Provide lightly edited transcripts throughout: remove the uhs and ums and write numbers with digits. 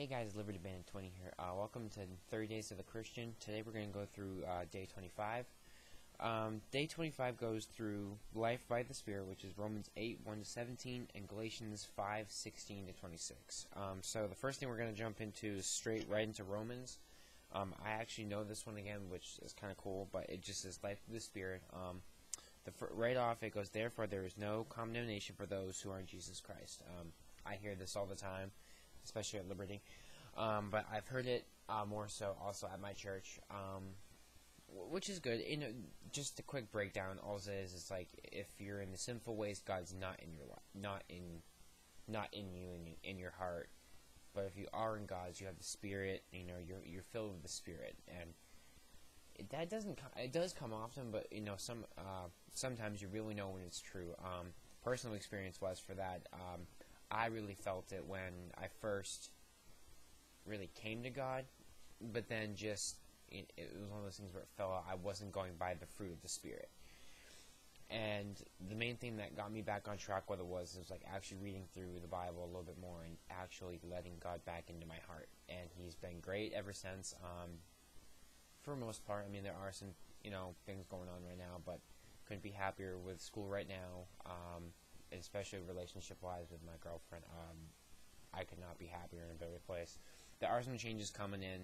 Hey guys, Liberty Band 20 here. Welcome to 30 Days of the Christian. Today we're going to go through day 25. Day 25 goes through life by the Spirit, which is Romans 8, 1-17, and Galatians 5, 16 to 26. So the first thing we're going to jump into is straight right into Romans. I actually know this one again, which is kind of cool, but it just says life by the Spirit. Right off it goes, therefore there is no condemnation for those who are in Jesus Christ. I hear this all the time, especially at Liberty, but I've heard it more so also at my church, which is good. You know, just a quick breakdown. All it is, it's like if you're in the sinful ways, God's not in your life, not in you, in your heart. But if you are in God's, you have the Spirit. You know, you're filled with the Spirit, and it does come often, but you know, sometimes you really know when it's true. Personal experience was for that. I really felt it when I first really came to God, but then just it was one of those things where it fell out. I wasn't going by the fruit of the Spirit. And the main thing that got me back on track, what it was like actually reading through the Bible a little bit more and actually letting God back into my heart. And He's been great ever since. For the most part, I mean, there are some, things going on right now, but couldn't be happier with school right now. Especially relationship-wise with my girlfriend. I could not be happier in a better place. There are some changes coming in,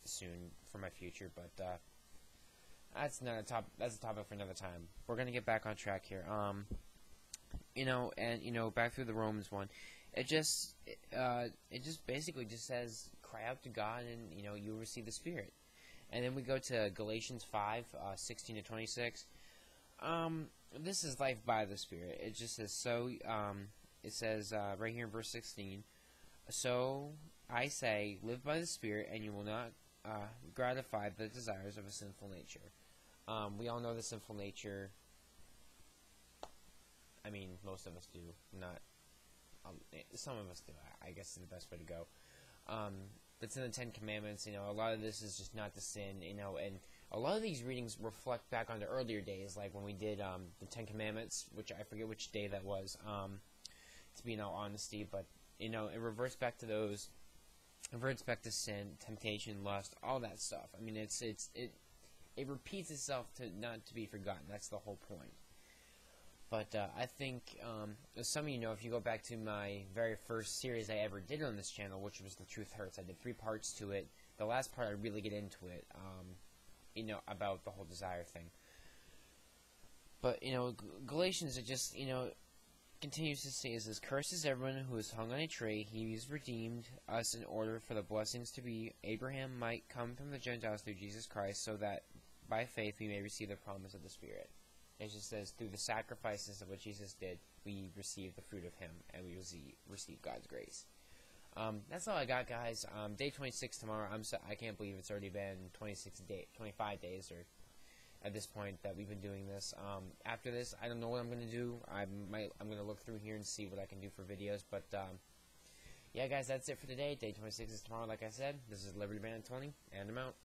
soon for my future, but that's a topic for another time. We're gonna get back on track here. Back through the Romans one, it just basically just says, cry out to God, and you'll receive the Spirit. And then we go to Galatians 5, 16 to 26. This is life by the Spirit. It just says, it says right here in verse 16, so I say, live by the Spirit, and you will not gratify the desires of a sinful nature. We all know the sinful nature. I mean, most of us do. Not some of us do. I guess is the best way to go. It's in the Ten Commandments. A lot of this is just not to sin. And a lot of these readings reflect back on the earlier days, like when we did the Ten Commandments, which I forget which day that was, to be in all honesty, but, it reverts back to those, it reverts back to sin, temptation, lust, all that stuff. I mean, it repeats itself not to be forgotten. That's the whole point. But I think, as some of you know, if you go back to my very first series I ever did on this channel, which was The Truth Hurts, I did 3 parts to it. The last part I really get into it, about the whole desire thing. But, Galatians, it just, continues to say, it says, cursed is everyone who is hung on a tree. He has redeemed us in order for the blessings to be Abraham might come from the Gentiles through Jesus Christ, so that by faith we may receive the promise of the Spirit. It just says, through the sacrifices of what Jesus did, we receive the fruit of Him, and we receive God's grace. That's all I got, guys. Day 26 tomorrow. I can't believe it's already been 25 days, or at this point that we've been doing this. After this, I don't know what I'm going to do. I'm going to look through here and see what I can do for videos. But yeah, guys, that's it for today. Day 26 is tomorrow, like I said. This is Liberty Band 20, and I'm out.